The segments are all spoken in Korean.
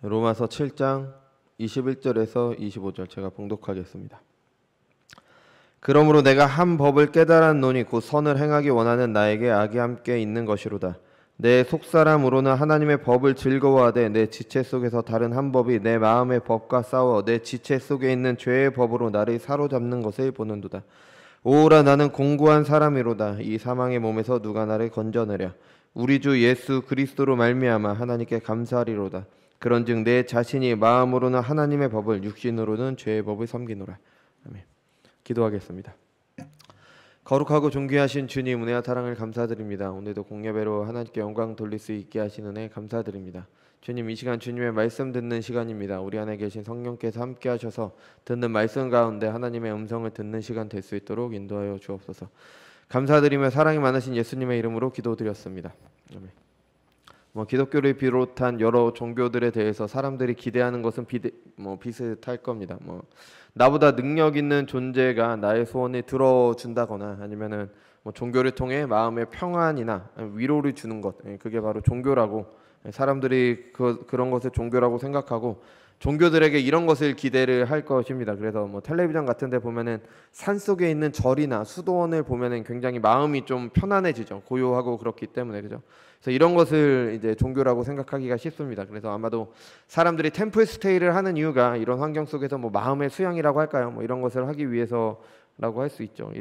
로마서 7장 21절에서 25절 제가 봉독하겠습니다. 그러므로 내가 한 법을 깨달았노니 곧 선을 행하기 원하는 나에게 악이 함께 있는 것이로다. 내 속사람으로는 하나님의 법을 즐거워하되 내 지체 속에서 다른 한 법이 내 마음의 법과 싸워 내 지체 속에 있는 죄의 법으로 나를 사로잡는 것을 보는도다. 오라 나는 공고한 사람이로다. 이 사망의 몸에서 누가 나를 건져내랴. 우리 주 예수 그리스도로 말미암아 하나님께 감사하리로다. 그런즉 내 자신이 마음으로는 하나님의 법을 육신으로는 죄의 법을 섬기노라. 아멘. 기도하겠습니다. 거룩하고 존귀하신 주님 은혜와 사랑을 감사드립니다. 오늘도 공예배로 하나님께 영광 돌릴 수 있게 하시는 은혜 감사드립니다. 주님, 이 시간 주님의 말씀 듣는 시간입니다. 우리 안에 계신 성령께서 함께 하셔서 듣는 말씀 가운데 하나님의 음성을 듣는 시간 될 수 있도록 인도하여 주옵소서. 감사드리며 사랑이 많으신 예수님의 이름으로 기도드렸습니다. 아멘. 기독교를 비롯한 여러 종교들에 대해서 사람들이 기대하는 것은 비슷할 겁니다. 나보다 능력 있는 존재가 나의 소원을 들어준다거나 아니면은 종교를 통해 마음의 평안이나 위로를 주는 것, 그게 바로 종교라고 사람들이 그런 것을 종교라고 생각하고 종교들에게 이런 것을 기대를 할 것입니다. 그래서 텔레비전 같은 데 보면은 산속에 있는 절이나 수도원을 보면은 굉장히 마음이 좀 편안해지죠. 고요하고 그렇기 때문에. 그죠? 그래서 이런 것을 이제 종교라고 생각하기가 쉽습니다. 그래서 아마도 사람들이 템플 스테이를 하는 이유가 이런 환경 속에서 마음의 수양이라고 할까요? 이런 것을 하기 위해서라고 할 수 있죠.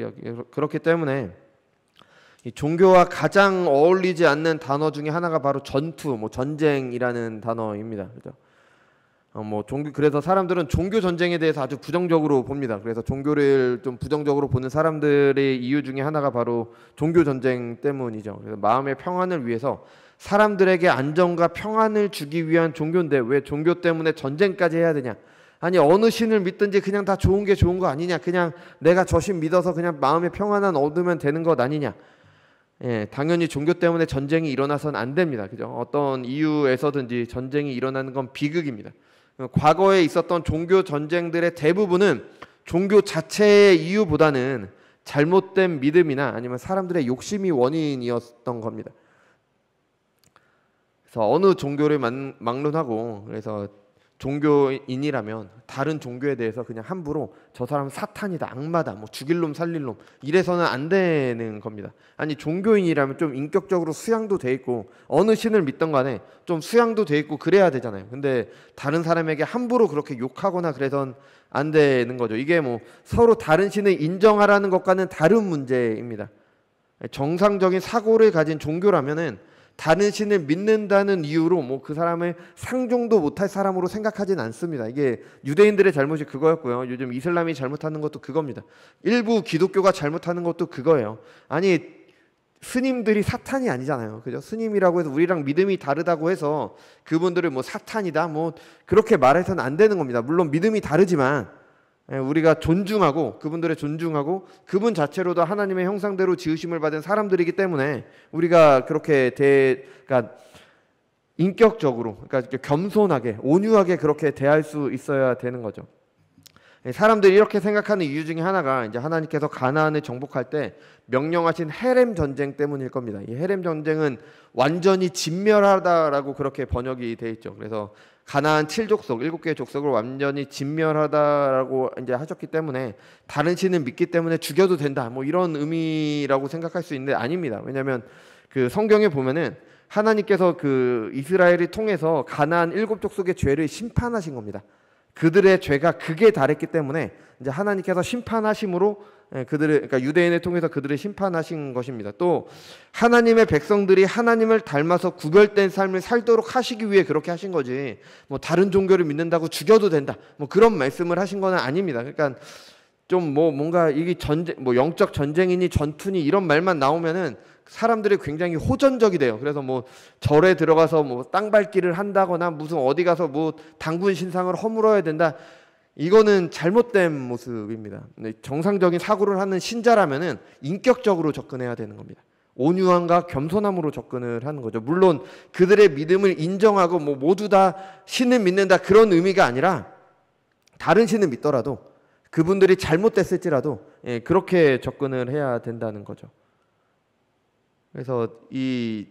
그렇기 때문에 이 종교와 가장 어울리지 않는 단어 중에 하나가 바로 전투, 전쟁이라는 단어입니다. 그죠? 그래서 사람들은 종교 전쟁에 대해서 아주 부정적으로 봅니다. 그래서 종교를 좀 부정적으로 보는 사람들의 이유 중에 하나가 바로 종교 전쟁 때문이죠. 그래서 마음의 평안을 위해서 사람들에게 안정과 평안을 주기 위한 종교인데 왜 종교 때문에 전쟁까지 해야 되냐? 아니 어느 신을 믿든지 그냥 다 좋은 게 좋은 거 아니냐? 그냥 내가 저 신 믿어서 그냥 마음의 평안만 얻으면 되는 것 아니냐? 예, 당연히 종교 때문에 전쟁이 일어나서는 안 됩니다. 그죠? 어떤 이유에서든지 전쟁이 일어나는 건 비극입니다. 과거에 있었던 종교 전쟁들의 대부분은 종교 자체의 이유보다는 잘못된 믿음이나 아니면 사람들의 욕심이 원인이었던 겁니다. 그래서 어느 종교를 막론하고 그래서 종교인이라면 다른 종교에 대해서 그냥 함부로 저 사람은 사탄이다, 악마다, 죽일 놈 살릴 놈 이래서는 안 되는 겁니다. 아니 종교인이라면 좀 인격적으로 수양도 돼 있고 어느 신을 믿던 간에 좀 수양도 돼 있고 그래야 되잖아요. 근데 다른 사람에게 함부로 그렇게 욕하거나 그래선 안 되는 거죠. 이게 서로 다른 신을 인정하라는 것과는 다른 문제입니다. 정상적인 사고를 가진 종교라면은 다른 신을 믿는다는 이유로 그 사람을 상종도 못할 사람으로 생각하진 않습니다. 이게 유대인들의 잘못이 그거였고요. 요즘 이슬람이 잘못하는 것도 그겁니다. 일부 기독교가 잘못하는 것도 그거예요. 아니 스님들이 사탄이 아니잖아요. 그죠? 스님이라고 해서 우리랑 믿음이 다르다고 해서 그분들을 사탄이다 그렇게 말해서는 안 되는 겁니다. 물론 믿음이 다르지만 우리가 존중하고 그분들의 존중하고 그분 자체로도 하나님의 형상대로 지으심을 받은 사람들이기 때문에 우리가 그렇게 그러니까 인격적으로 그러니까 겸손하게 온유하게 그렇게 대할 수 있어야 되는 거죠. 사람들이 이렇게 생각하는 이유 중에 하나가 이제 하나님께서 가나안을 정복할 때 명령하신 헤렘 전쟁 때문일 겁니다. 이 헤렘 전쟁은 완전히 진멸하다라고 그렇게 번역이 돼 있죠. 그래서 가나안 7족속, 7개의 족속을 완전히 진멸하다라고 이제 하셨기 때문에 다른 신을 믿기 때문에 죽여도 된다. 이런 의미라고 생각할 수 있는데 아닙니다. 왜냐하면 그 성경에 보면은 하나님께서 그 이스라엘을 통해서 가나안 7족속의 죄를 심판하신 겁니다. 그들의 죄가 극에 달했기 때문에 이제 하나님께서 심판하심으로 그러니까 유대인을 통해서 그들을 심판하신 것입니다. 또 하나님의 백성들이 하나님을 닮아서 구별된 삶을 살도록 하시기 위해 그렇게 하신 거지. 다른 종교를 믿는다고 죽여도 된다. 그런 말씀을 하신 건 아닙니다. 그러니까 좀 뭔가 이게 전쟁, 영적 전쟁이니 전투니 이런 말만 나오면은 사람들이 굉장히 호전적이 돼요. 그래서 절에 들어가서 땅 밟기를 한다거나 무슨 어디 가서 당군 신상을 허물어야 된다. 이거는 잘못된 모습입니다. 정상적인 사고를 하는 신자라면은 인격적으로 접근해야 되는 겁니다. 온유함과 겸손함으로 접근을 하는 거죠. 물론 그들의 믿음을 인정하고 모두 다 신을 믿는다 그런 의미가 아니라 다른 신을 믿더라도 그분들이 잘못됐을지라도 그렇게 접근을 해야 된다는 거죠. 그래서 이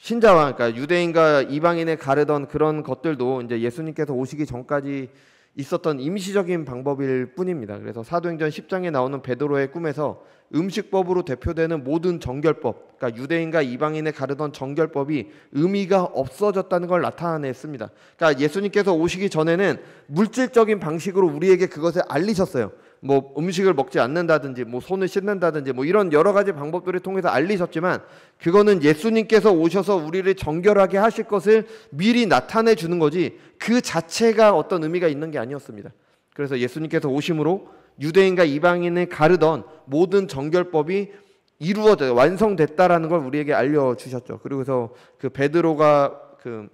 신자와 그러니까 유대인과 이방인을 가르던 그런 것들도 이제 예수님께서 오시기 전까지 있었던 임시적인 방법일 뿐입니다. 그래서 사도행전 10장에 나오는 베드로의 꿈에서 음식법으로 대표되는 모든 정결법, 그러니까 유대인과 이방인을 가르던 정결법이 의미가 없어졌다는 걸 나타냈습니다. 그러니까 예수님께서 오시기 전에는 물질적인 방식으로 우리에게 그것을 알리셨어요. 뭐 음식을 먹지 않는다든지 뭐 손을 씻는다든지 뭐 이런 여러 가지 방법들을 통해서 알리셨지만 그거는 예수님께서 오셔서 우리를 정결하게 하실 것을 미리 나타내 주는 거지 그 자체가 어떤 의미가 있는 게 아니었습니다. 그래서 예수님께서 오심으로 유대인과 이방인을 가르던 모든 정결법이 이루어져 완성됐다라는 걸 우리에게 알려주셨죠. 그리고서 그 베드로가 그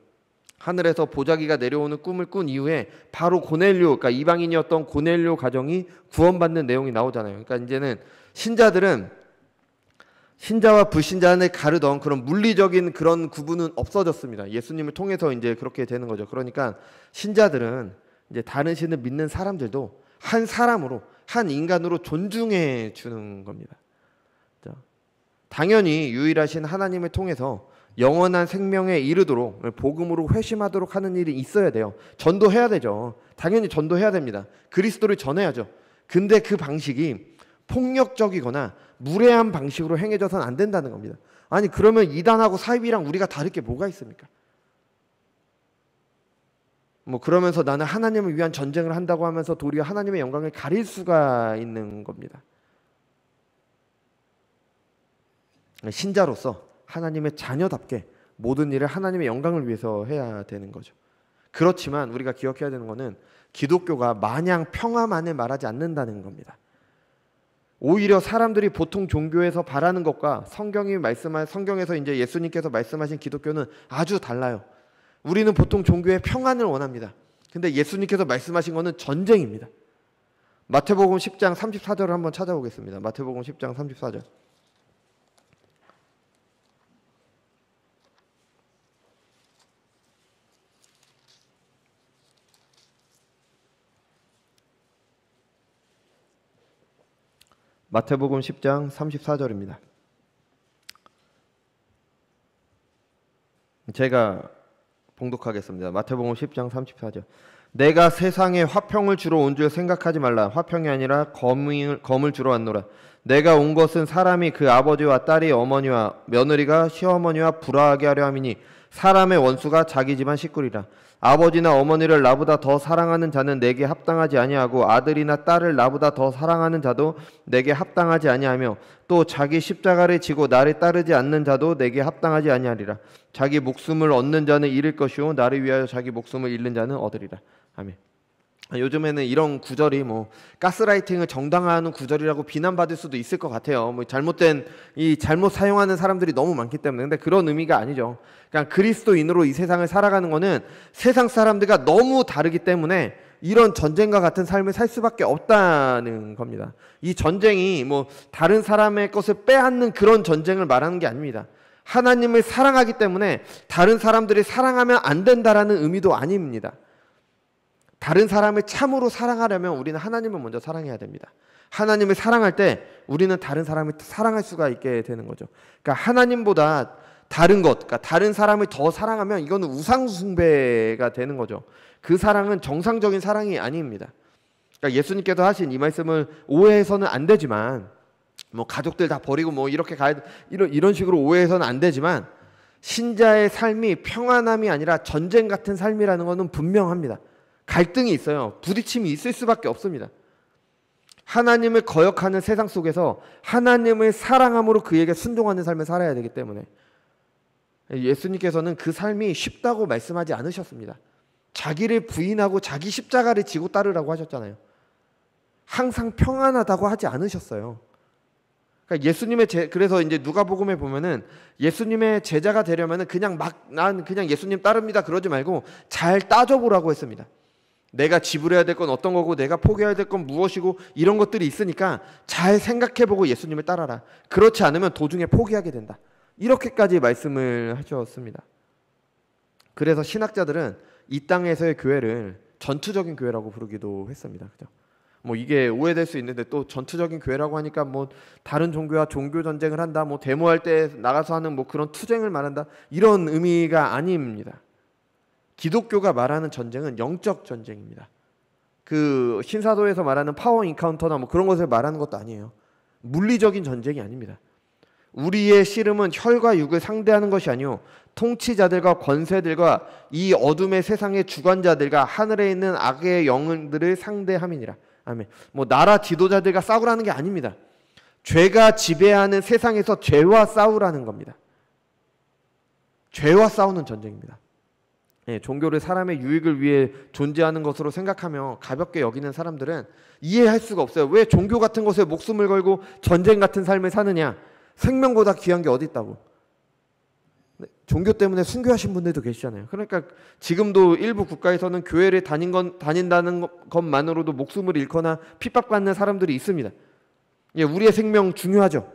하늘에서 보자기가 내려오는 꿈을 꾼 이후에 바로 고넬료, 그러니까 이방인이었던 고넬료 가정이 구원받는 내용이 나오잖아요. 그러니까 이제는 신자들은 신자와 불신자를 가르던 그런 물리적인 그런 구분은 없어졌습니다. 예수님을 통해서 이제 그렇게 되는 거죠. 그러니까 신자들은 이제 다른 신을 믿는 사람들도 한 사람으로, 한 인간으로 존중해 주는 겁니다. 당연히 유일하신 하나님을 통해서 영원한 생명에 이르도록 복음으로 회심하도록 하는 일이 있어야 돼요. 전도해야 되죠. 당연히 전도해야 됩니다. 그리스도를 전해야죠. 근데 그 방식이 폭력적이거나 무례한 방식으로 행해져서는 안 된다는 겁니다. 아니 그러면 이단하고 사입이랑 우리가 다를 게 뭐가 있습니까? 뭐 그러면서 나는 하나님을 위한 전쟁을 한다고 하면서 도리어 하나님의 영광을 가릴 수가 있는 겁니다. 신자로서 하나님의 자녀답게 모든 일을 하나님의 영광을 위해서 해야 되는 거죠. 그렇지만 우리가 기억해야 되는 것은 기독교가 마냥 평화만을 말하지 않는다는 겁니다. 오히려 사람들이 보통 종교에서 바라는 것과 성경에서 이제 예수님께서 말씀하신 기독교는 아주 달라요. 우리는 보통 종교의 평안을 원합니다. 근데 예수님께서 말씀하신 것은 전쟁입니다. 마태복음 10장 34절을 한번 찾아보겠습니다. 마태복음 10장 34절. 마태복음 10장 34절입니다. 제가 봉독하겠습니다. 마태복음 10장 34절. 내가 세상에 화평을 주러 온 줄 생각하지 말라. 화평이 아니라 검을 주러 왔노라. 내가 온 것은 사람이 그 아버지와 딸이 어머니와 며느리가 시어머니와 불화하게 하려 함이니 사람의 원수가 자기 집안 식구리라. 아버지나 어머니를 나보다 더 사랑하는 자는 내게 합당하지 아니하고 아들이나 딸을 나보다 더 사랑하는 자도 내게 합당하지 아니하며 또 자기 십자가를 지고 나를 따르지 않는 자도 내게 합당하지 아니하리라. 자기 목숨을 얻는 자는 잃을 것이요 나를 위하여 자기 목숨을 잃는 자는 얻으리라. 아멘. 요즘에는 이런 구절이 뭐 가스라이팅을 정당화하는 구절이라고 비난받을 수도 있을 것 같아요. 뭐 잘못 사용하는 사람들이 너무 많기 때문에. 근데 그런 의미가 아니죠. 그냥 그리스도인으로 이 세상을 살아가는 거는 세상 사람들과 너무 다르기 때문에 이런 전쟁과 같은 삶을 살 수밖에 없다는 겁니다. 이 전쟁이 뭐 다른 사람의 것을 빼앗는 그런 전쟁을 말하는 게 아닙니다. 하나님을 사랑하기 때문에 다른 사람들이 사랑하면 안 된다라는 의미도 아닙니다. 다른 사람을 참으로 사랑하려면 우리는 하나님을 먼저 사랑해야 됩니다. 하나님을 사랑할 때 우리는 다른 사람을 사랑할 수가 있게 되는 거죠. 그러니까 하나님보다 다른 것, 그러니까 다른 사람을 더 사랑하면 이거는 우상숭배가 되는 거죠. 그 사랑은 정상적인 사랑이 아닙니다. 그러니까 예수님께서 하신 이 말씀을 오해해서는 안 되지만 뭐 가족들 다 버리고 뭐 이렇게 가야 이런 식으로 오해해서는 안 되지만 신자의 삶이 평안함이 아니라 전쟁 같은 삶이라는 것은 분명합니다. 갈등이 있어요. 부딪힘이 있을 수밖에 없습니다. 하나님을 거역하는 세상 속에서 하나님을 사랑함으로 그에게 순종하는 삶을 살아야 되기 때문에 예수님께서는 그 삶이 쉽다고 말씀하지 않으셨습니다. 자기를 부인하고 자기 십자가를 지고 따르라고 하셨잖아요. 항상 평안하다고 하지 않으셨어요. 그러니까 그래서 이제 누가복음에 보면은 예수님의 제자가 되려면은 난 그냥 예수님 따릅니다 그러지 말고 잘 따져보라고 했습니다. 내가 지불해야 될 건 어떤 거고 내가 포기해야 될 건 무엇이고 이런 것들이 있으니까 잘 생각해보고 예수님을 따라라. 그렇지 않으면 도중에 포기하게 된다. 이렇게까지 말씀을 하셨습니다. 그래서 신학자들은 이 땅에서의 교회를 전투적인 교회라고 부르기도 했습니다. 그죠? 뭐 이게 오해될 수 있는데 또 전투적인 교회라고 하니까 뭐 다른 종교와 종교 전쟁을 한다, 뭐 데모할 때 나가서 하는 뭐 그런 투쟁을 말한다, 이런 의미가 아닙니다. 기독교가 말하는 전쟁은 영적 전쟁입니다. 그 신사도에서 말하는 파워 인카운터나 뭐 그런 것을 말하는 것도 아니에요. 물리적인 전쟁이 아닙니다. 우리의 씨름은 혈과 육을 상대하는 것이 아니요 통치자들과 권세들과 이 어둠의 세상의 주관자들과 하늘에 있는 악의 영들을 상대함이니라. 아멘. 뭐 나라 지도자들과 싸우라는 게 아닙니다. 죄가 지배하는 세상에서 죄와 싸우라는 겁니다. 죄와 싸우는 전쟁입니다. 예, 종교를 사람의 유익을 위해 존재하는 것으로 생각하며 가볍게 여기는 사람들은 이해할 수가 없어요. 왜 종교 같은 것에 목숨을 걸고 전쟁 같은 삶을 사느냐? 생명보다 귀한 게 어디 있다고. 종교 때문에 순교하신 분들도 계시잖아요. 그러니까 지금도 일부 국가에서는 교회를 다닌다는 것만으로도 목숨을 잃거나 핍박받는 사람들이 있습니다. 예, 우리의 생명 중요하죠.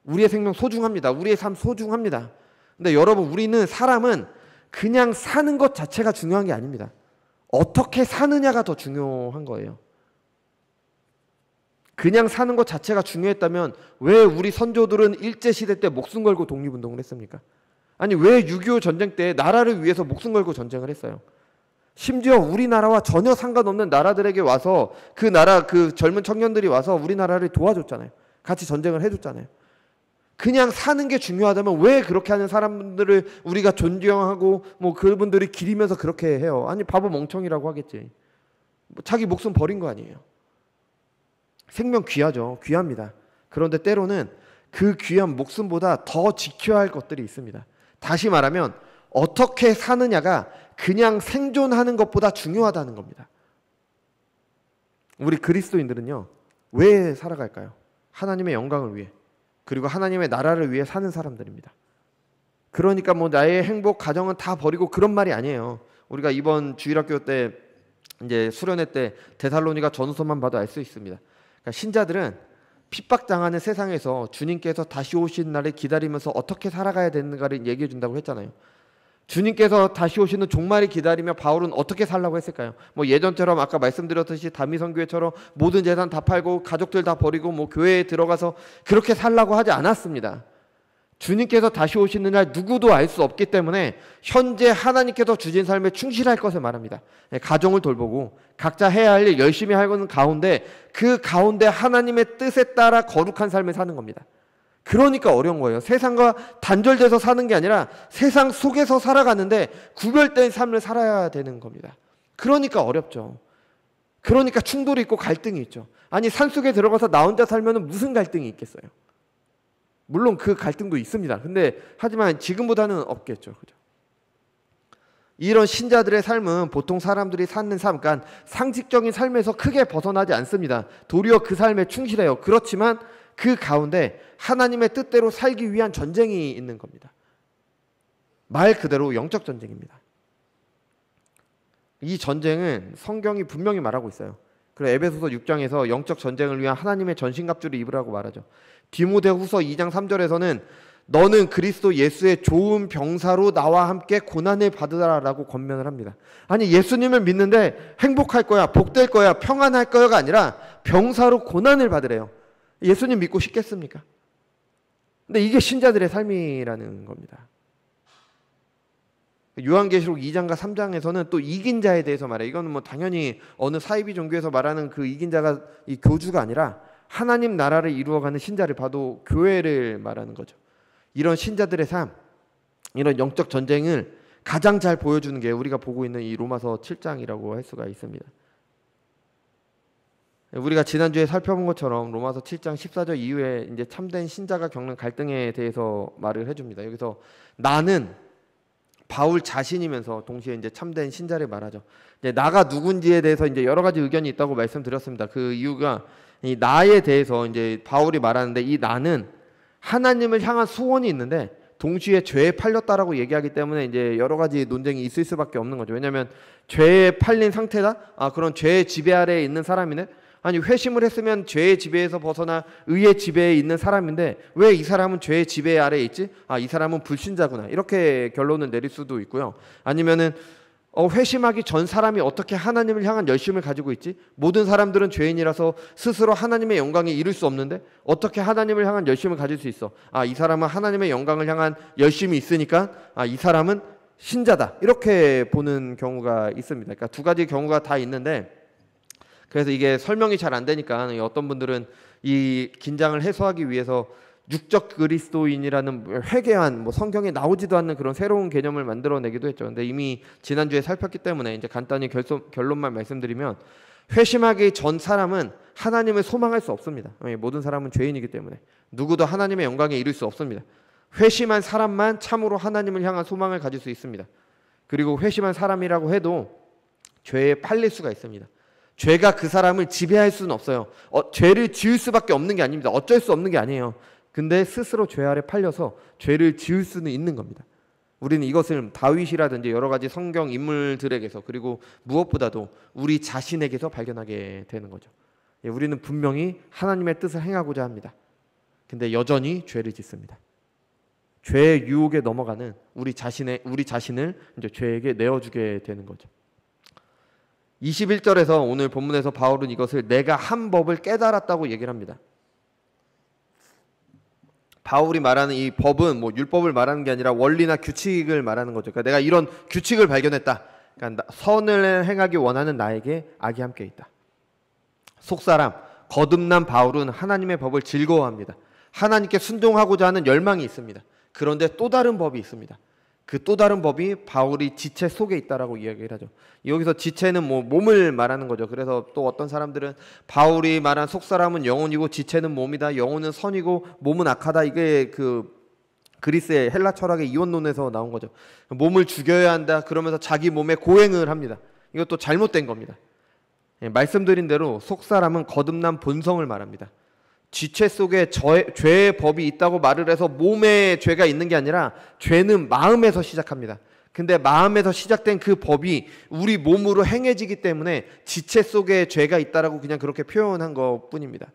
우리의 생명 소중합니다. 우리의 삶 소중합니다. 근데 여러분, 사람은 그냥 사는 것 자체가 중요한 게 아닙니다. 어떻게 사느냐가 더 중요한 거예요. 그냥 사는 것 자체가 중요했다면 왜 우리 선조들은 일제시대 때 목숨 걸고 독립운동을 했습니까? 아니, 왜 6.25 전쟁 때 나라를 위해서 목숨 걸고 전쟁을 했어요? 심지어 우리나라와 전혀 상관없는 나라들에게 와서 그 나라 그 젊은 청년들이 와서 우리나라를 도와줬잖아요. 같이 전쟁을 해줬잖아요. 그냥 사는 게 중요하다면 왜 그렇게 하는 사람들을 우리가 존경하고 뭐 그분들이 기리면서 그렇게 해요? 아니, 바보 멍청이라고 하겠지. 뭐 자기 목숨 버린 거 아니에요. 생명 귀하죠. 귀합니다. 그런데 때로는 그 귀한 목숨보다 더 지켜야 할 것들이 있습니다. 다시 말하면 어떻게 사느냐가 그냥 생존하는 것보다 중요하다는 겁니다. 우리 그리스도인들은요, 왜 살아갈까요? 하나님의 영광을 위해, 그리고 하나님의 나라를 위해 사는 사람들입니다. 그러니까 뭐 나의 행복, 가정은 다 버리고 그런 말이 아니에요. 우리가 이번 주일학교 때 이제 수련회 때 데살로니가 전서만 봐도 알 수 있습니다. 그러니까 신자들은 핍박당하는 세상에서 주님께서 다시 오신 날을 기다리면서 어떻게 살아가야 되는가를 얘기해 준다고 했잖아요. 주님께서 다시 오시는 종말을 기다리며 바울은 어떻게 살라고 했을까요? 뭐 예전처럼 아까 말씀드렸듯이 다미성교회처럼 모든 재산 다 팔고 가족들 다 버리고 뭐 교회에 들어가서 그렇게 살라고 하지 않았습니다. 주님께서 다시 오시는 날 누구도 알 수 없기 때문에 현재 하나님께서 주신 삶에 충실할 것을 말합니다. 가정을 돌보고 각자 해야 할 일 열심히 하는 가운데 그 가운데 하나님의 뜻에 따라 거룩한 삶을 사는 겁니다. 그러니까 어려운 거예요. 세상과 단절돼서 사는 게 아니라 세상 속에서 살아가는데 구별된 삶을 살아야 되는 겁니다. 그러니까 어렵죠. 그러니까 충돌이 있고 갈등이 있죠. 아니, 산속에 들어가서 나 혼자 살면 무슨 갈등이 있겠어요? 물론 그 갈등도 있습니다. 근데 하지만 지금보다는 없겠죠. 그죠? 이런 신자들의 삶은 보통 사람들이 사는 삶, 그러니까 상식적인 삶에서 크게 벗어나지 않습니다. 도리어 그 삶에 충실해요. 그렇지만 그 가운데 하나님의 뜻대로 살기 위한 전쟁이 있는 겁니다. 말 그대로 영적 전쟁입니다. 이 전쟁은 성경이 분명히 말하고 있어요. 그래서 에베소서 6장에서 영적 전쟁을 위한 하나님의 전신갑주를 입으라고 말하죠. 디모데후서 2장 3절에서는 너는 그리스도 예수의 좋은 병사로 나와 함께 고난을 받으라라고 권면을 합니다. 아니, 예수님을 믿는데 행복할 거야, 복될 거야, 평안할 거야가 아니라 병사로 고난을 받으래요. 예수님 믿고 싶겠습니까? 근데 이게 신자들의 삶이라는 겁니다. 요한계시록 2장과 3장에서는 또 이긴 자에 대해서 말해요. 이거는 뭐 당연히 어느 사이비 종교에서 말하는 그 이긴 자가 이 교주가 아니라 하나님 나라를 이루어가는 신자를 봐도 교회를 말하는 거죠. 이런 신자들의 삶, 이런 영적 전쟁을 가장 잘 보여주는 게 우리가 보고 있는 이 로마서 7장이라고 할 수가 있습니다. 우리가 지난주에 살펴본 것처럼 로마서 7장 14절 이후에 이제 참된 신자가 겪는 갈등에 대해서 말을 해줍니다. 여기서 나는 바울 자신이면서 동시에 이제 참된 신자를 말하죠. 이제 나가 누군지에 대해서 이제 여러 가지 의견이 있다고 말씀드렸습니다. 그 이유가 이 나에 대해서 이제 바울이 말하는데 이 나는 하나님을 향한 소원이 있는데 동시에 죄에 팔렸다라고 얘기하기 때문에 이제 여러 가지 논쟁이 있을 수밖에 없는 거죠. 왜냐하면 죄에 팔린 상태다. 그런 죄의 지배 아래에 있는 사람이네. 아니, 회심을 했으면 죄의 지배에서 벗어나 의의 지배에 있는 사람인데 왜 이 사람은 죄의 지배 아래에 있지? 이 사람은 불신자구나. 이렇게 결론을 내릴 수도 있고요. 아니면은 회심하기 전 사람이 어떻게 하나님을 향한 열심을 가지고 있지? 모든 사람들은 죄인이라서 스스로 하나님의 영광에 이룰 수 없는데 어떻게 하나님을 향한 열심을 가질 수 있어? 이 사람은 하나님의 영광을 향한 열심이 있으니까 이 사람은 신자다. 이렇게 보는 경우가 있습니다. 그러니까 두 가지 경우가 다 있는데, 그래서 이게 설명이 잘 안 되니까 어떤 분들은 이 긴장을 해소하기 위해서 육적 그리스도인이라는 회개한 성경에 나오지도 않는 그런 새로운 개념을 만들어내기도 했죠. 근데 이미 지난주에 살폈기 때문에 이제 간단히 결론만 말씀드리면, 회심하기 전 사람은 하나님을 소망할 수 없습니다. 모든 사람은 죄인이기 때문에 누구도 하나님의 영광에 이룰 수 없습니다. 회심한 사람만 참으로 하나님을 향한 소망을 가질 수 있습니다. 그리고 회심한 사람이라고 해도 죄에 팔릴 수가 있습니다. 죄가 그 사람을 지배할 수는 없어요. 죄를 지을 수밖에 없는 게 아닙니다. 어쩔 수 없는 게 아니에요. 근데 스스로 죄 아래 팔려서 죄를 지을 수는 있는 겁니다. 우리는 이것을 다윗이라든지 여러 가지 성경 인물들에게서, 그리고 무엇보다도 우리 자신에게서 발견하게 되는 거죠. 우리는 분명히 하나님의 뜻을 행하고자 합니다. 근데 여전히 죄를 짓습니다. 죄의 유혹에 넘어가는 우리 자신을 이제 죄에게 내어주게 되는 거죠. 21절에서 오늘 본문에서 바울은 이것을 내가 한 법을 깨달았다고 얘기를 합니다. 바울이 말하는 이 법은 율법을 말하는 게 아니라 원리나 규칙을 말하는 거죠. 그러니까 내가 이런 규칙을 발견했다. 그러니까 선을 행하기 원하는 나에게 악이 함께 있다. 속사람, 거듭난 바울은 하나님의 법을 즐거워합니다. 하나님께 순종하고자 하는 열망이 있습니다. 그런데 또 다른 법이 있습니다. 그 또 다른 법이 바울이 지체 속에 있다라고 이야기를 하죠. 여기서 지체는 몸을 말하는 거죠. 그래서 또 어떤 사람들은 바울이 말한 속사람은 영혼이고 지체는 몸이다. 영혼은 선이고 몸은 악하다. 이게 그 그리스의 헬라 철학의 이원론에서 나온 거죠. 몸을 죽여야 한다. 그러면서 자기 몸에 고행을 합니다. 이것도 잘못된 겁니다. 말씀드린 대로 속사람은 거듭난 본성을 말합니다. 지체 속에 죄의 법이 있다고 말을 해서 몸에 죄가 있는 게 아니라 죄는 마음에서 시작합니다. 근데 마음에서 시작된 그 법이 우리 몸으로 행해지기 때문에 지체 속에 죄가 있다라고 그냥 그렇게 표현한 것뿐입니다.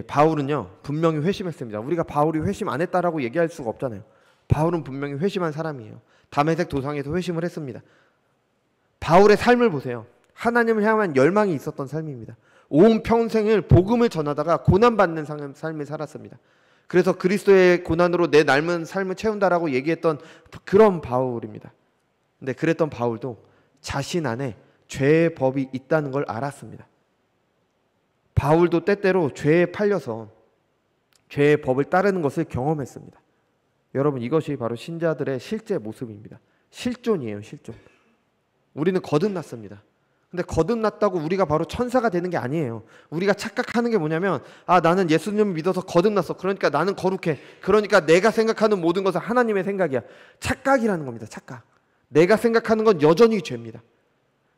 바울은요 분명히 회심했습니다. 우리가 바울이 회심 안 했다라고 얘기할 수가 없잖아요. 바울은 분명히 회심한 사람이에요. 다메섹 도상에서 회심을 했습니다. 바울의 삶을 보세요. 하나님을 향한 열망이 있었던 삶입니다. 온 평생을 복음을 전하다가 고난받는 삶을 살았습니다. 그래서 그리스도의 고난으로 내 남은 삶을 채운다라고 얘기했던 그런 바울입니다. 근데 그랬던 바울도 자신 안에 죄의 법이 있다는 걸 알았습니다. 바울도 때때로 죄에 팔려서 죄의 법을 따르는 것을 경험했습니다. 여러분, 이것이 바로 신자들의 실제 모습입니다. 실존이에요, 실존. 우리는 거듭났습니다. 근데 거듭났다고 우리가 바로 천사가 되는 게 아니에요. 우리가 착각하는 게 뭐냐면 나는 예수님을 믿어서 거듭났어. 그러니까 나는 거룩해. 그러니까 내가 생각하는 모든 것은 하나님의 생각이야. 착각이라는 겁니다. 착각. 내가 생각하는 건 여전히 죄입니다.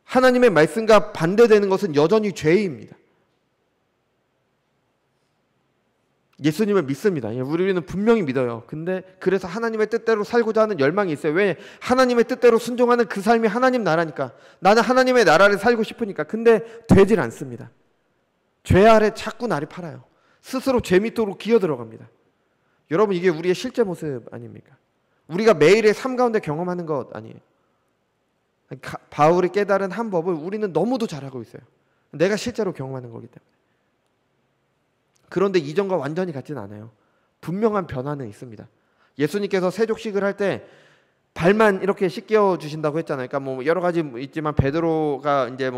하나님의 말씀과 반대되는 것은 여전히 죄입니다. 예수님을 믿습니다. 우리는 분명히 믿어요. 근데 그래서 하나님의 뜻대로 살고자 하는 열망이 있어요. 왜? 하나님의 뜻대로 순종하는 그 삶이 하나님 나라니까. 나는 하나님의 나라를 살고 싶으니까. 근데 되질 않습니다. 죄 아래 자꾸 나를 팔아요. 스스로 죄 밑으로 기어 들어갑니다. 여러분, 이게 우리의 실제 모습 아닙니까? 우리가 매일의 삶 가운데 경험하는 것 아니에요. 바울이 깨달은 한 법을 우리는 너무도 잘하고 있어요. 내가 실제로 경험하는 거기 때문에. 그런데 이전과 완전히 같지는 않아요. 분명한 변화는 있습니다. 예수님께서 세족식을 할 때 발만 이렇게 씻겨 주신다고 했잖아요. 그러니까 여러 가지 있지만 베드로가 이제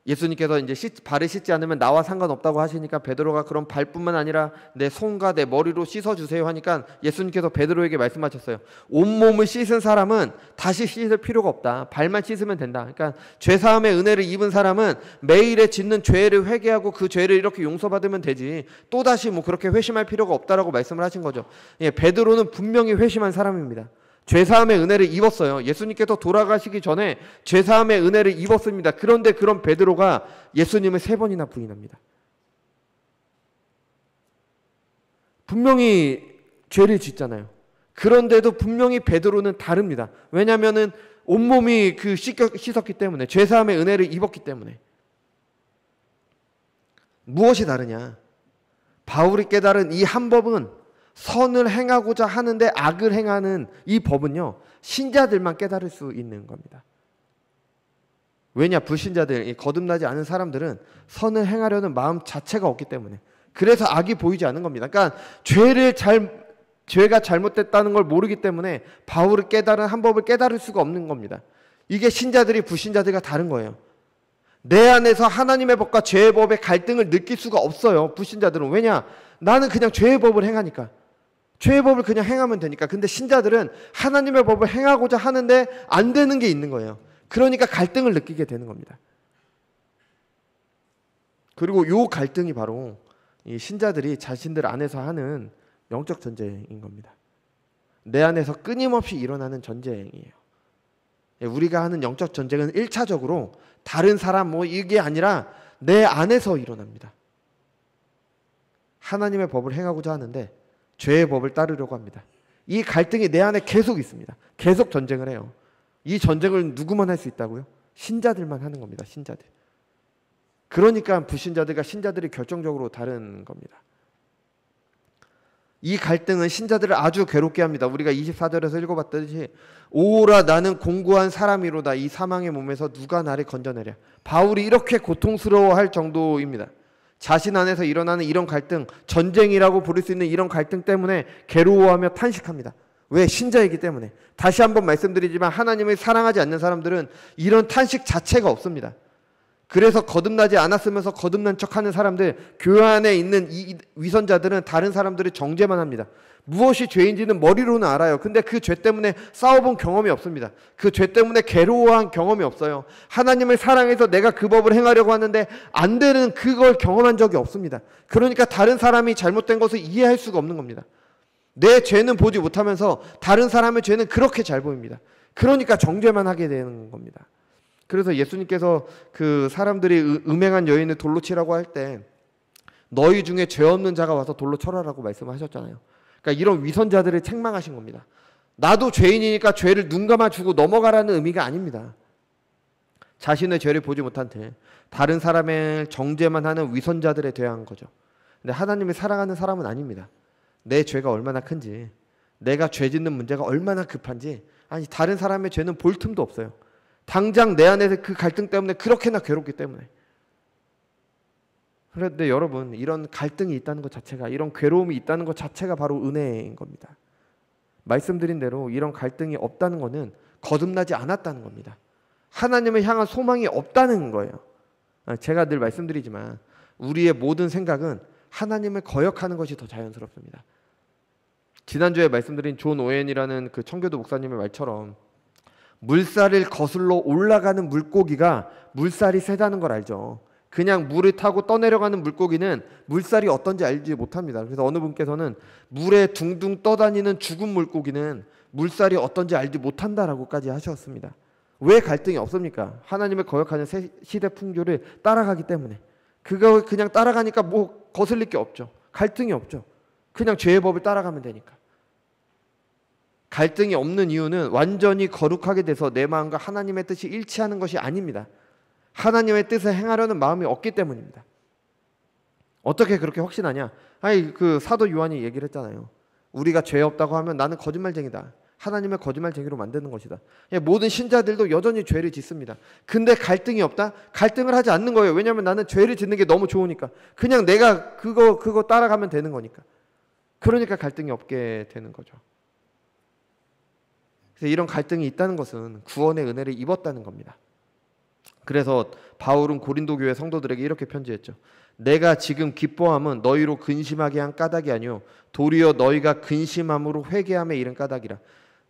예수님께서 이제 발을 씻지 않으면 나와 상관없다고 하시니까 베드로가 그럼 발뿐만 아니라 내 손과 내 머리로 씻어 주세요 하니까 예수님께서 베드로에게 말씀하셨어요. 온몸을 씻은 사람은 다시 씻을 필요가 없다. 발만 씻으면 된다. 그러니까 죄 사함의 은혜를 입은 사람은 매일에 짓는 죄를 회개하고 그 죄를 이렇게 용서받으면 되지. 또다시 그렇게 회심할 필요가 없다라고 말씀을 하신 거죠. 베드로는 분명히 회심한 사람입니다. 죄사함의 은혜를 입었어요. 예수님께서 돌아가시기 전에 죄사함의 은혜를 입었습니다. 그런데 그런 베드로가 예수님을 3번이나 부인합니다. 분명히 죄를 짓잖아요. 그런데도 분명히 베드로는 다릅니다. 왜냐하면 온몸이 씻었기 때문에, 죄사함의 은혜를 입었기 때문에. 무엇이 다르냐? 바울이 깨달은 이 한 법은 선을 행하고자 하는데 악을 행하는 이 법은요, 신자들만 깨달을 수 있는 겁니다. 왜냐? 불신자들, 거듭나지 않은 사람들은 선을 행하려는 마음 자체가 없기 때문에, 그래서 악이 보이지 않는 겁니다. 그러니까 죄가 잘못됐다는 걸 모르기 때문에 바울을 깨달은 한 법을 깨달을 수가 없는 겁니다. 이게 신자들이 불신자들과 다른 거예요. 내 안에서 하나님의 법과 죄의 법의 갈등을 느낄 수가 없어요, 불신자들은. 왜냐? 나는 그냥 죄의 법을 행하니까. 죄의 법을 그냥 행하면 되니까. 근데 신자들은 하나님의 법을 행하고자 하는데 안 되는 게 있는 거예요. 그러니까 갈등을 느끼게 되는 겁니다. 그리고 이 갈등이 바로 이 신자들이 자신들 안에서 하는 영적 전쟁인 겁니다. 내 안에서 끊임없이 일어나는 전쟁이에요. 우리가 하는 영적 전쟁은 1차적으로 다른 사람 이게 아니라 내 안에서 일어납니다. 하나님의 법을 행하고자 하는데 죄의 법을 따르려고 합니다. 이 갈등이 내 안에 계속 있습니다. 계속 전쟁을 해요. 이 전쟁을 누구만 할 수 있다고요? 신자들만 하는 겁니다. 신자들. 그러니까 불신자들과 신자들이 결정적으로 다른 겁니다. 이 갈등은 신자들을 아주 괴롭게 합니다. 우리가 24절에서 읽어봤듯이 오라 나는 공고한 사람이로다. 이 사망의 몸에서 누가 나를 건져내랴. 바울이 이렇게 고통스러워할 정도입니다. 자신 안에서 일어나는 이런 갈등, 전쟁이라고 부를 수 있는 이런 갈등 때문에 괴로워하며 탄식합니다. 왜? 신자이기 때문에. 다시 한번 말씀드리지만 하나님을 사랑하지 않는 사람들은 이런 탄식 자체가 없습니다. 그래서 거듭나지 않았으면서 거듭난 척하는 사람들, 교회 안에 있는 이 위선자들은 다른 사람들을 정죄만 합니다. 무엇이 죄인지는 머리로는 알아요. 근데 그 죄 때문에 싸워본 경험이 없습니다. 그 죄 때문에 괴로워한 경험이 없어요. 하나님을 사랑해서 내가 그 법을 행하려고 하는데 안 되는 그걸 경험한 적이 없습니다. 그러니까 다른 사람이 잘못된 것을 이해할 수가 없는 겁니다. 내 죄는 보지 못하면서 다른 사람의 죄는 그렇게 잘 보입니다. 그러니까 정죄만 하게 되는 겁니다. 그래서 예수님께서 그 사람들이 음행한 여인을 돌로 치라고 할 때 너희 중에 죄 없는 자가 와서 돌로 쳐라라고 말씀하셨잖아요. 그러니까 이런 위선자들을 책망하신 겁니다. 나도 죄인이니까 죄를 눈 감아주고 넘어가라는 의미가 아닙니다. 자신의 죄를 보지 못한 채 다른 사람의 정죄만 하는 위선자들에 대한 거죠. 근데 하나님을 사랑하는 사람은 아닙니다. 내 죄가 얼마나 큰지, 내가 죄 짓는 문제가 얼마나 급한지, 아니 다른 사람의 죄는 볼 틈도 없어요. 당장 내 안에서 그 갈등 때문에 그렇게나 괴롭기 때문에. 그런데 여러분, 이런 갈등이 있다는 것 자체가, 이런 괴로움이 있다는 것 자체가 바로 은혜인 겁니다. 말씀드린 대로 이런 갈등이 없다는 것은 거듭나지 않았다는 겁니다. 하나님을 향한 소망이 없다는 거예요. 제가 늘 말씀드리지만 우리의 모든 생각은 하나님을 거역하는 것이 더 자연스럽습니다. 지난주에 말씀드린 존 오웬이라는 그 청교도 목사님의 말처럼 물살을 거슬러 올라가는 물고기가 물살이 세다는 걸 알죠. 그냥 물을 타고 떠내려가는 물고기는 물살이 어떤지 알지 못합니다. 그래서 어느 분께서는 물에 둥둥 떠다니는 죽은 물고기는 물살이 어떤지 알지 못한다라고까지 하셨습니다. 왜 갈등이 없습니까? 하나님을 거역하는 시대 풍조를 따라가기 때문에. 그거 그냥 따라가니까 뭐 거슬릴 게 없죠. 갈등이 없죠. 그냥 죄의 법을 따라가면 되니까. 갈등이 없는 이유는 완전히 거룩하게 돼서 내 마음과 하나님의 뜻이 일치하는 것이 아닙니다. 하나님의 뜻을 행하려는 마음이 없기 때문입니다. 어떻게 그렇게 확신하냐? 아니 그 사도 요한이 얘기를 했잖아요. 우리가 죄 없다고 하면 나는 거짓말쟁이다. 하나님을 거짓말쟁이로 만드는 것이다. 모든 신자들도 여전히 죄를 짓습니다. 근데 갈등이 없다? 갈등을 하지 않는 거예요. 왜냐하면 나는 죄를 짓는 게 너무 좋으니까. 그냥 내가 그거 따라가면 되는 거니까. 그러니까 갈등이 없게 되는 거죠. 그래서 이런 갈등이 있다는 것은 구원의 은혜를 입었다는 겁니다. 그래서 바울은 고린도 교회 성도들에게 이렇게 편지했죠. 내가 지금 기뻐함은 너희로 근심하게 한 까닭이 아니요 도리어 너희가 근심함으로 회개함에 이른 까닭이라.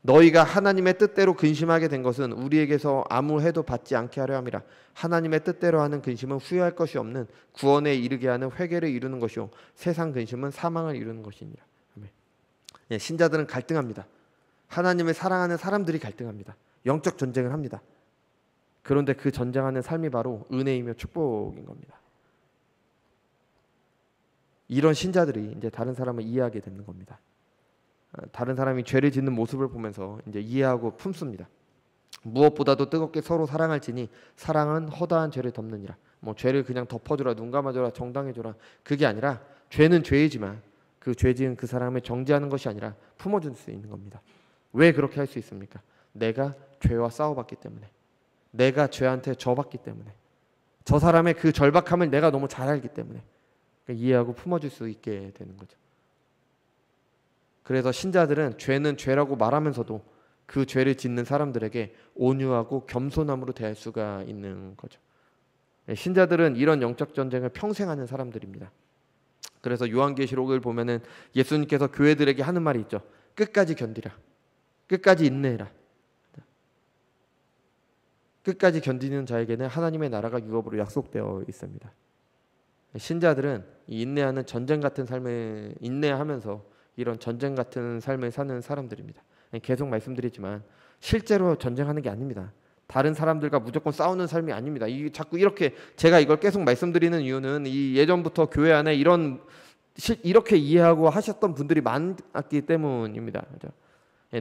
너희가 하나님의 뜻대로 근심하게 된 것은 우리에게서 아무 해도 받지 않게 하려 함이라. 하나님의 뜻대로 하는 근심은 후회할 것이 없는 구원에 이르게 하는 회개를 이루는 것이요 세상 근심은 사망을 이루는 것이니라. 예, 신자들은 갈등합니다. 하나님을 사랑하는 사람들이 갈등합니다. 영적 전쟁을 합니다. 그런데 그 전쟁하는 삶이 바로 은혜이며 축복인 겁니다. 이런 신자들이 이제 다른 사람을 이해하게 되는 겁니다. 다른 사람이 죄를 짓는 모습을 보면서 이제 이해하고 품습니다. 무엇보다도 뜨겁게 서로 사랑할지니 사랑은 허다한 죄를 덮느니라. 뭐 죄를 그냥 덮어줘라, 눈 감아줘라, 정당해줘라, 그게 아니라 죄는 죄이지만 그 죄 지은 그 사람을 정죄하는 것이 아니라 품어줄 수 있는 겁니다. 왜 그렇게 할 수 있습니까? 내가 죄와 싸워봤기 때문에, 내가 죄한테 져봤기 때문에, 저 사람의 그 절박함을 내가 너무 잘 알기 때문에 이해하고 품어줄 수 있게 되는 거죠. 그래서 신자들은 죄는 죄라고 말하면서도 그 죄를 짓는 사람들에게 온유하고 겸손함으로 대할 수가 있는 거죠. 신자들은 이런 영적 전쟁을 평생 하는 사람들입니다. 그래서 요한계시록을 보면은 예수님께서 교회들에게 하는 말이 있죠. 끝까지 견디라. 끝까지 인내해라. 끝까지 견디는 자에게는 하나님의 나라가 유업으로 약속되어 있습니다. 신자들은 이 인내하는 전쟁 같은 삶을 인내하면서 이런 전쟁 같은 삶을 사는 사람들입니다. 계속 말씀드리지만 실제로 전쟁하는 게 아닙니다. 다른 사람들과 무조건 싸우는 삶이 아닙니다. 이 자꾸 이렇게 제가 이걸 계속 말씀드리는 이유는 이 예전부터 교회 안에 이렇게 이해하고 하셨던 분들이 많았기 때문입니다. 그렇죠?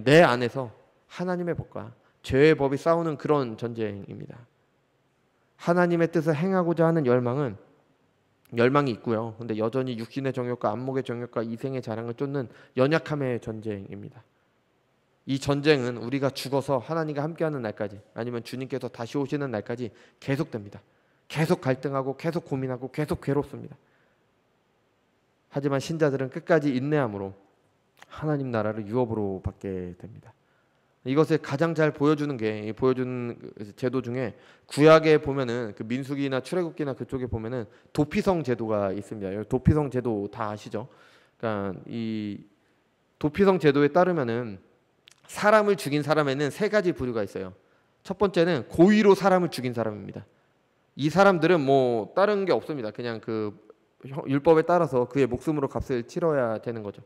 내 안에서 하나님의 법과 죄의 법이 싸우는 그런 전쟁입니다. 하나님의 뜻을 행하고자 하는 열망이 있고요. 근데 여전히 육신의 정욕과 안목의 정욕과 이생의 자랑을 쫓는 연약함의 전쟁입니다. 이 전쟁은 우리가 죽어서 하나님과 함께하는 날까지, 아니면 주님께서 다시 오시는 날까지 계속됩니다. 계속 갈등하고 계속 고민하고 계속 괴롭습니다. 하지만 신자들은 끝까지 인내함으로 하나님 나라를 유업으로 받게 됩니다. 이것을 가장 잘 보여주는 제도 중에 구약에 보면은 그 민수기나 출애굽기나 그쪽에 보면은 도피성 제도가 있습니다. 도피성 제도 다 아시죠? 그러니까 이 도피성 제도에 따르면은 사람을 죽인 사람에는 세 가지 부류가 있어요. 첫 번째는 고의로 사람을 죽인 사람입니다. 이 사람들은 뭐 다른 게 없습니다. 그냥 그 율법에 따라서 그의 목숨으로 값을 치러야 되는 거죠.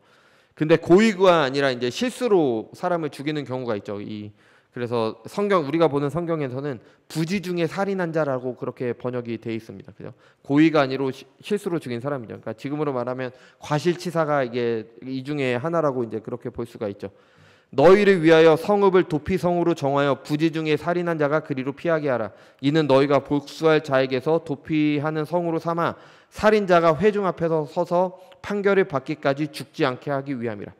근데 고의가 아니라 이제 실수로 사람을 죽이는 경우가 있죠. 그래서 우리가 보는 성경에서는 부지 중에 살인한 자라고 그렇게 번역이 돼 있습니다. 그죠? 고의가 아니라 실수로 죽인 사람이죠. 그러니까 지금으로 말하면 과실치사가 이게 이 중에 하나라고 이제 그렇게 볼 수가 있죠. 너희를 위하여 성읍을 도피성으로 정하여 부지 중에 살인한 자가 그리로 피하게 하라. 이는 너희가 복수할 자에게서 도피하는 성으로 삼아 살인자가 회중 앞에서 서서 판결을 받기까지 죽지 않게 하기 위함이라.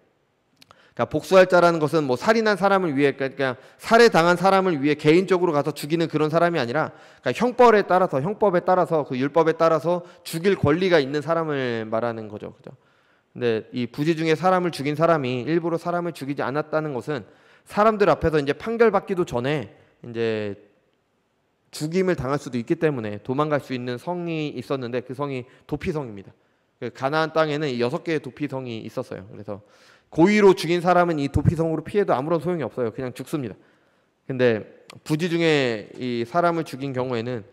그러니까 복수할 자라는 것은 뭐 살인한 사람을 위해, 그러니까 살해당한 사람을 위해 개인적으로 가서 죽이는 그런 사람이 아니라, 그러니까 형법에 따라서 그 율법에 따라서 죽일 권리가 있는 사람을 말하는 거죠. 그죠? 근데 이 부지 중에 사람을 죽인 사람이 일부러 사람을 죽이지 않았다는 것은 사람들 앞에서 이제 판결받기도 전에 이제 죽임을 당할 수도 있기 때문에 도망갈 수 있는 성이 있었는데 그 성이 도피성입니다. 가나안 땅에는 6개의 도피성이 있었어요. 그래서 고의로 죽인 사람은 이 도피성으로 피해도 아무런 소용이 없어요. 그냥 죽습니다. 근데 부지 중에 이 사람을 죽인 경우에는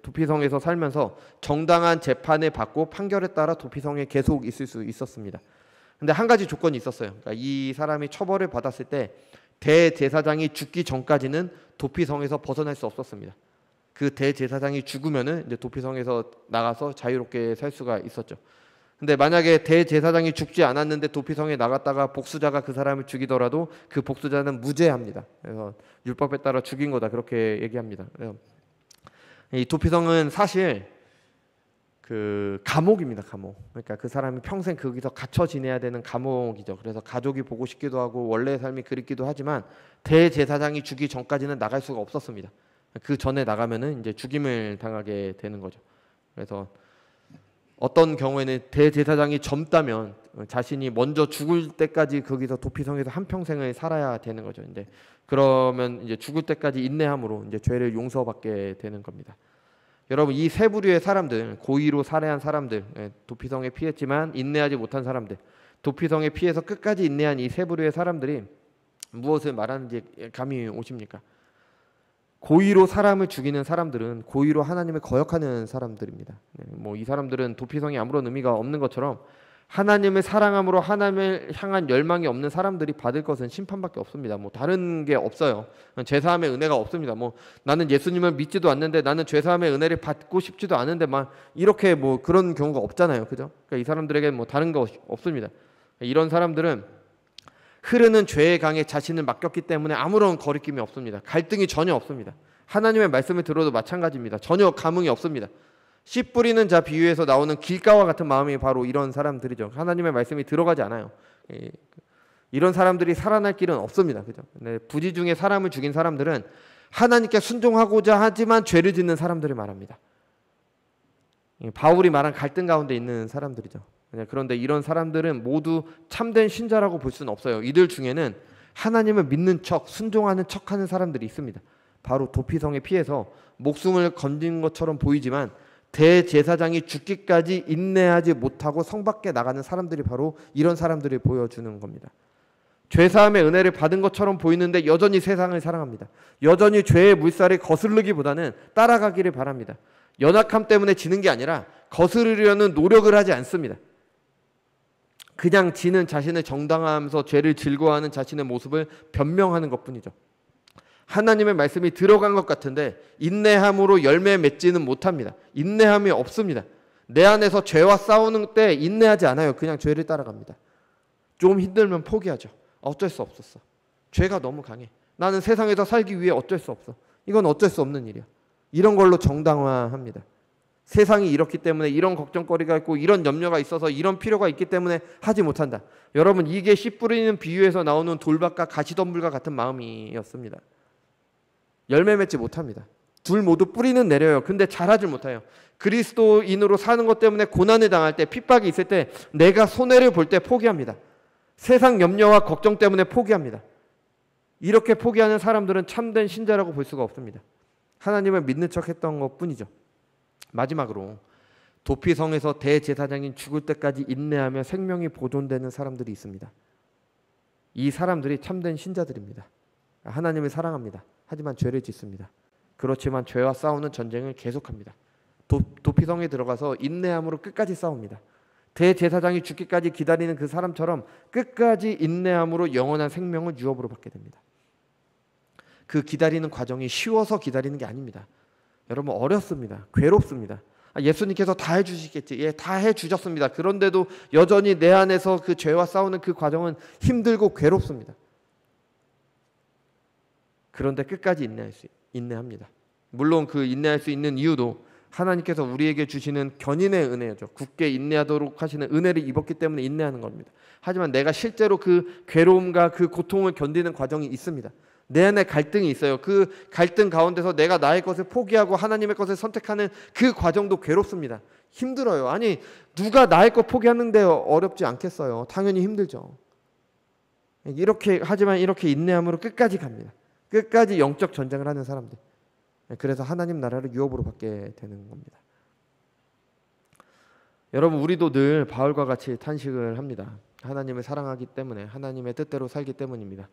도피성에서 살면서 정당한 재판을 받고 판결에 따라 도피성에 계속 있을 수 있었습니다. 근데 한 가지 조건이 있었어요. 그러니까 이 사람이 처벌을 받았을 때 대제사장이 죽기 전까지는 도피성에서 벗어날 수 없었습니다. 그 대제사장이 죽으면은 이제 도피성에서 나가서 자유롭게 살 수가 있었죠. 근데 만약에 대제사장이 죽지 않았는데 도피성에 나갔다가 복수자가 그 사람을 죽이더라도 그 복수자는 무죄합니다. 그래서 율법에 따라 죽인 거다 그렇게 얘기합니다. 그래서 이 도피성은 사실 그 감옥입니다. 감옥. 그러니까 그 사람이 평생 거기서 갇혀 지내야 되는 감옥이죠. 그래서 가족이 보고 싶기도 하고 원래의 삶이 그립기도 하지만 대제사장이 죽기 전까지는 나갈 수가 없었습니다. 그 전에 나가면은 이제 죽임을 당하게 되는 거죠. 그래서 어떤 경우에는 대제사장이 젊다면 자신이 먼저 죽을 때까지 거기서 도피성에서 한 평생을 살아야 되는 거죠. 이제 그러면 이제 죽을 때까지 인내함으로 이제 죄를 용서받게 되는 겁니다. 여러분, 이 세 부류의 사람들, 고의로 살해한 사람들, 도피성에 피했지만 인내하지 못한 사람들, 도피성에 피해서 끝까지 인내한 이 세 부류의 사람들이 무엇을 말하는지 감이 오십니까? 고의로 사람을 죽이는 사람들은 고의로 하나님을 거역하는 사람들입니다. 뭐 이 사람들은 도피성이 아무런 의미가 없는 것처럼 하나님을 사랑함으로 하나님을 향한 열망이 없는 사람들이 받을 것은 심판밖에 없습니다. 뭐 다른 게 없어요. 죄사함의 은혜가 없습니다. 뭐 나는 예수님을 믿지도 않는데 나는 죄사함의 은혜를 받고 싶지도 않은데 막 이렇게 뭐 그런 경우가 없잖아요. 그죠? 그러니까 이 사람들에게 뭐 다른 거 없습니다. 이런 사람들은 흐르는 죄의 강에 자신을 맡겼기 때문에 아무런 거리낌이 없습니다. 갈등이 전혀 없습니다. 하나님의 말씀을 들어도 마찬가지입니다. 전혀 감흥이 없습니다. 씨 뿌리는 자 비유에서 나오는 길가와 같은 마음이 바로 이런 사람들이죠. 하나님의 말씀이 들어가지 않아요. 이런 사람들이 살아날 길은 없습니다. 그죠? 부지 중에 사람을 죽인 사람들은 하나님께 순종하고자 하지만 죄를 짓는 사람들을 말합니다. 바울이 말한 갈등 가운데 있는 사람들이죠. 그런데 이런 사람들은 모두 참된 신자라고 볼 수는 없어요. 이들 중에는 하나님을 믿는 척, 순종하는 척하는 사람들이 있습니다. 바로 도피성에 피해서 목숨을 건진 것처럼 보이지만 대제사장이 죽기까지 인내하지 못하고 성 밖에 나가는 사람들이 바로 이런 사람들을 보여주는 겁니다. 죄사함의 은혜를 받은 것처럼 보이는데 여전히 세상을 사랑합니다. 여전히 죄의 물살을 거스르기보다는 따라가기를 바랍니다. 연약함 때문에 지는 게 아니라 거스르려는 노력을 하지 않습니다. 그냥 지는 자신을 정당화하면서 죄를 즐거워하는 자신의 모습을 변명하는 것뿐이죠. 하나님의 말씀이 들어간 것 같은데 인내함으로 열매 맺지는 못합니다. 인내함이 없습니다. 내 안에서 죄와 싸우는 때 인내하지 않아요. 그냥 죄를 따라갑니다. 좀 힘들면 포기하죠. 어쩔 수 없었어. 죄가 너무 강해. 나는 세상에서 살기 위해 어쩔 수 없어. 이건 어쩔 수 없는 일이야. 이런 걸로 정당화합니다. 세상이 이렇기 때문에 이런 걱정거리가 있고 이런 염려가 있어서 이런 필요가 있기 때문에 하지 못한다. 여러분, 이게 씨 뿌리는 비유에서 나오는 돌밭과 가시덤불과 같은 마음이었습니다. 열매 맺지 못합니다. 둘 모두 뿌리는 내려요. 근데 자라질 못해요. 그리스도인으로 사는 것 때문에 고난을 당할 때, 핍박이 있을 때, 내가 손해를 볼 때 포기합니다. 세상 염려와 걱정 때문에 포기합니다. 이렇게 포기하는 사람들은 참된 신자라고 볼 수가 없습니다. 하나님을 믿는 척했던 것뿐이죠. 마지막으로 도피성에서 대제사장인 죽을 때까지 인내하며 생명이 보존되는 사람들이 있습니다. 이 사람들이 참된 신자들입니다. 하나님을 사랑합니다. 하지만 죄를 짓습니다. 그렇지만 죄와 싸우는 전쟁을 계속합니다. 도피성에 들어가서 인내함으로 끝까지 싸웁니다. 대제사장이 죽기까지 기다리는 그 사람처럼 끝까지 인내함으로 영원한 생명을 유업으로 받게 됩니다. 그 기다리는 과정이 쉬워서 기다리는 게 아닙니다. 여러분, 어렵습니다. 괴롭습니다. 예수님께서 다 해주시겠지. 예, 다 해주셨습니다. 그런데도 여전히 내 안에서 그 죄와 싸우는 그 과정은 힘들고 괴롭습니다. 그런데 끝까지 인내합니다. 물론 그 인내할 수 있는 이유도 하나님께서 우리에게 주시는 견인의 은혜죠. 굳게 인내하도록 하시는 은혜를 입었기 때문에 인내하는 겁니다. 하지만 내가 실제로 그 괴로움과 그 고통을 견디는 과정이 있습니다. 내 안에 갈등이 있어요. 그 갈등 가운데서 내가 나의 것을 포기하고 하나님의 것을 선택하는 그 과정도 괴롭습니다. 힘들어요. 아니, 누가 나의 것 포기하는데 어렵지 않겠어요. 당연히 힘들죠. 하지만 이렇게 인내함으로 끝까지 갑니다. 끝까지 영적 전쟁을 하는 사람들. 그래서 하나님 나라를 유업으로 받게 되는 겁니다. 여러분, 우리도 늘 바울과 같이 탄식을 합니다. 하나님을 사랑하기 때문에, 하나님의 뜻대로 살기 때문입니다.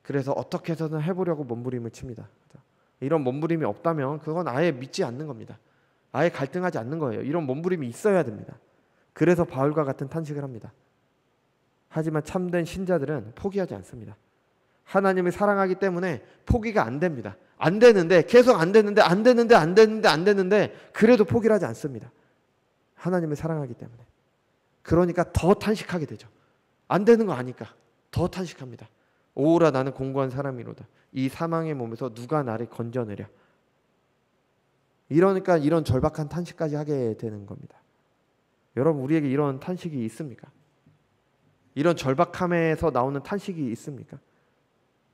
그래서 어떻게 해서든 해보려고 몸부림을 칩니다. 이런 몸부림이 없다면 그건 아예 믿지 않는 겁니다. 아예 갈등하지 않는 거예요. 이런 몸부림이 있어야 됩니다. 그래서 바울과 같은 탄식을 합니다. 하지만 참된 신자들은 포기하지 않습니다. 하나님을 사랑하기 때문에 포기가 안 됩니다. 안 되는데, 계속 안 되는데 그래도 포기를 하지 않습니다. 하나님을 사랑하기 때문에. 그러니까 더 탄식하게 되죠. 안 되는 거 아니까 더 탄식합니다. 오라, 나는 공고한 사람이로다. 이 사망의 몸에서 누가 나를 건져내랴. 이러니까 이런 절박한 탄식까지 하게 되는 겁니다. 여러분, 우리에게 이런 탄식이 있습니까? 이런 절박함에서 나오는 탄식이 있습니까?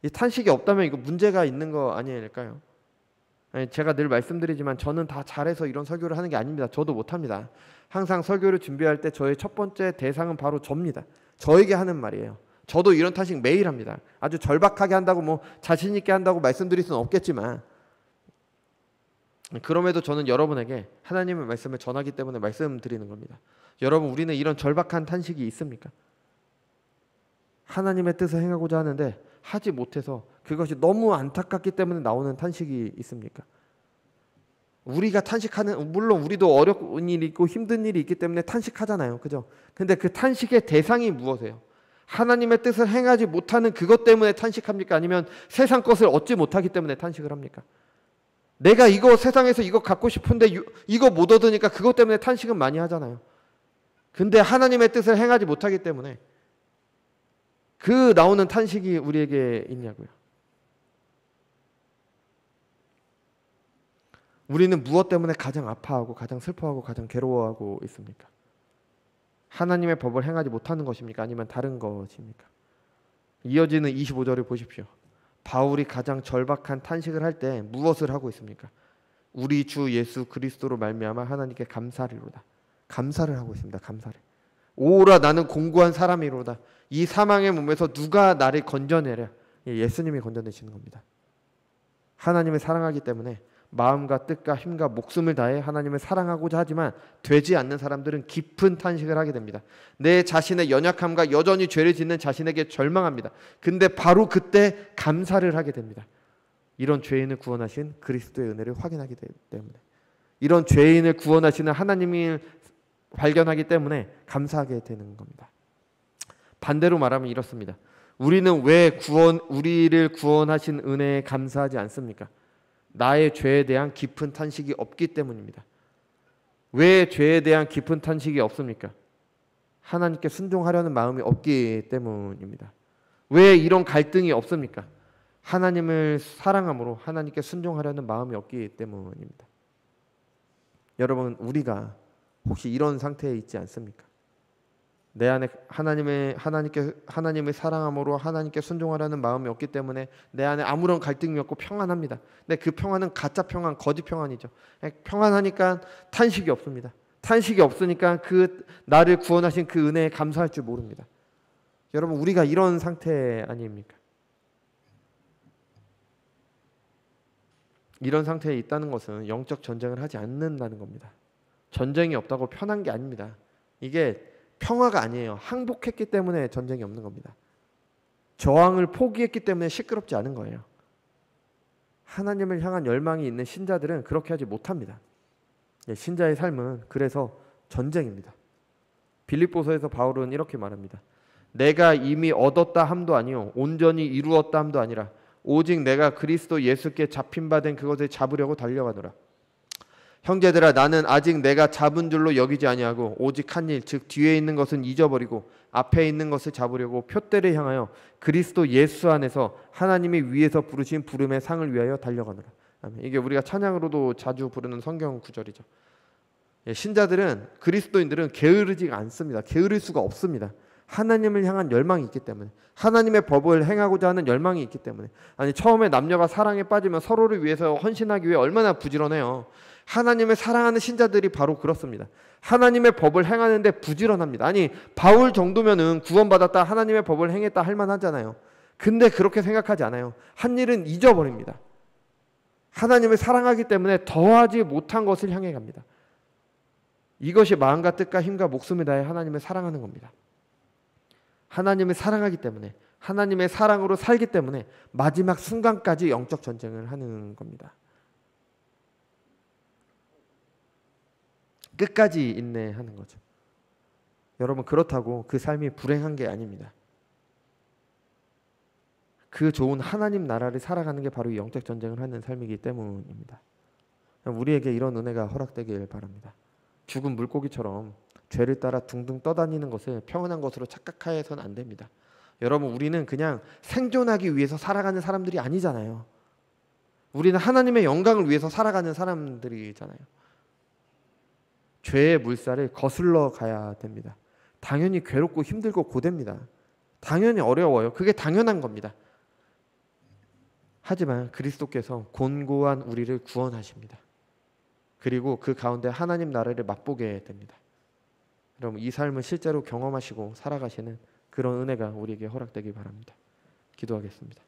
이 탄식이 없다면 이거 문제가 있는 거 아닐까요? 제가 늘 말씀드리지만 저는 다 잘해서 이런 설교를 하는 게 아닙니다. 저도 못합니다. 항상 설교를 준비할 때 저의 첫 번째 대상은 바로 저입니다. 저에게 하는 말이에요. 저도 이런 탄식 매일 합니다. 아주 절박하게 한다고 뭐 자신 있게 한다고 말씀드릴 수는 없겠지만, 그럼에도 저는 여러분에게 하나님의 말씀을 전하기 때문에 말씀드리는 겁니다. 여러분, 우리는 이런 절박한 탄식이 있습니까? 하나님의 뜻을 행하고자 하는데 하지 못해서 그것이 너무 안타깝기 때문에 나오는 탄식이 있습니까? 우리가 탄식하는, 물론 우리도 어려운 일이 있고 힘든 일이 있기 때문에 탄식하잖아요. 그죠? 근데 그 탄식의 대상이 무엇이에요? 하나님의 뜻을 행하지 못하는 그것 때문에 탄식합니까? 아니면 세상 것을 얻지 못하기 때문에 탄식을 합니까? 내가 이거 세상에서 이거 갖고 싶은데 이거 못 얻으니까 그것 때문에 탄식은 많이 하잖아요. 근데 하나님의 뜻을 행하지 못하기 때문에 그 나오는 탄식이 우리에게 있냐고요. 우리는 무엇 때문에 가장 아파하고 가장 슬퍼하고 가장 괴로워하고 있습니까? 하나님의 법을 행하지 못하는 것입니까? 아니면 다른 것입니까? 이어지는 25절을 보십시오. 바울이 가장 절박한 탄식을 할 때 무엇을 하고 있습니까? 우리 주 예수 그리스도로 말미암아 하나님께 감사리로다. 감사를 하고 있습니다. 감사를. 오라 나는 공고한 사람이로다. 이 사망의 몸에서 누가 나를 건져내랴. 예수님이 건져내시는 겁니다. 하나님을 사랑하기 때문에 마음과 뜻과 힘과 목숨을 다해 하나님을 사랑하고자 하지만 되지 않는 사람들은 깊은 탄식을 하게 됩니다. 내 자신의 연약함과 여전히 죄를 짓는 자신에게 절망합니다. 근데 바로 그때 감사를 하게 됩니다. 이런 죄인을 구원하신 그리스도의 은혜를 확인하기 때문에, 이런 죄인을 구원하시는 하나님을 발견하기 때문에 감사하게 되는 겁니다. 반대로 말하면 이렇습니다. 우리는 왜 우리를 구원하신 은혜에 감사하지 않습니까? 나의 죄에 대한 깊은 탄식이 없기 때문입니다. 왜 죄에 대한 깊은 탄식이 없습니까? 하나님께 순종하려는 마음이 없기 때문입니다. 왜 이런 갈등이 없습니까? 하나님을 사랑함으로 하나님께 순종하려는 마음이 없기 때문입니다. 여러분, 우리가 혹시 이런 상태에 있지 않습니까? 내 안에 하나님을 사랑함으로 하나님께 순종하려는 마음이 없기 때문에 내 안에 아무런 갈등이 없고 평안합니다. 근데 그 평안은 가짜 평안, 거짓 평안이죠. 평안하니까 탄식이 없습니다. 탄식이 없으니까 그 나를 구원하신 그 은혜에 감사할 줄 모릅니다. 여러분, 우리가 이런 상태 아닙니까? 이런 상태에 있다는 것은 영적 전쟁을 하지 않는다는 겁니다. 전쟁이 없다고 편한 게 아닙니다. 이게 평화가 아니에요. 항복했기 때문에 전쟁이 없는 겁니다. 저항을 포기했기 때문에 시끄럽지 않은 거예요. 하나님을 향한 열망이 있는 신자들은 그렇게 하지 못합니다. 신자의 삶은 그래서 전쟁입니다. 빌립보서에서 바울은 이렇게 말합니다. 내가 이미 얻었다 함도 아니요 온전히 이루었다 함도 아니라 오직 내가 그리스도 예수께 잡힌 바 된 그것을 잡으려고 달려가노라. 형제들아, 나는 아직 내가 잡은 줄로 여기지 아니하고 오직 한 일, 즉 뒤에 있는 것은 잊어버리고 앞에 있는 것을 잡으려고 표대를 향하여 그리스도 예수 안에서 하나님이 위에서 부르신 부름의 상을 위하여 달려가노라. 이게 우리가 찬양으로도 자주 부르는 성경 구절이죠. 신자들은, 그리스도인들은 게으르지가 않습니다. 게으를 수가 없습니다. 하나님을 향한 열망이 있기 때문에, 하나님의 법을 행하고자 하는 열망이 있기 때문에. 아니, 처음에 남녀가 사랑에 빠지면 서로를 위해서 헌신하기 위해 얼마나 부지런해요. 하나님을 사랑하는 신자들이 바로 그렇습니다. 하나님의 법을 행하는데 부지런합니다. 아니, 바울 정도면은 구원받았다, 하나님의 법을 행했다 할 만하잖아요. 근데 그렇게 생각하지 않아요. 한 일은 잊어버립니다. 하나님을 사랑하기 때문에 더하지 못한 것을 향해 갑니다. 이것이 마음과 뜻과 힘과 목숨을 다해 하나님을 사랑하는 겁니다. 하나님을 사랑하기 때문에, 하나님의 사랑으로 살기 때문에 마지막 순간까지 영적 전쟁을 하는 겁니다. 끝까지 인내하는 거죠. 여러분, 그렇다고 그 삶이 불행한 게 아닙니다. 그 좋은 하나님 나라를 살아가는 게 바로 이 영적 전쟁을 하는 삶이기 때문입니다. 우리에게 이런 은혜가 허락되길 바랍니다. 죽은 물고기처럼 죄를 따라 둥둥 떠다니는 것을 평온한 것으로 착각해서는 안 됩니다. 여러분, 우리는 그냥 생존하기 위해서 살아가는 사람들이 아니잖아요. 우리는 하나님의 영광을 위해서 살아가는 사람들이잖아요. 죄의 물살을 거슬러 가야 됩니다. 당연히 괴롭고 힘들고 고됩니다. 당연히 어려워요. 그게 당연한 겁니다. 하지만 그리스도께서 곤고한 우리를 구원하십니다. 그리고 그 가운데 하나님 나라를 맛보게 됩니다. 여러분, 이 삶을 실제로 경험하시고 살아가시는 그런 은혜가 우리에게 허락되길 바랍니다. 기도하겠습니다.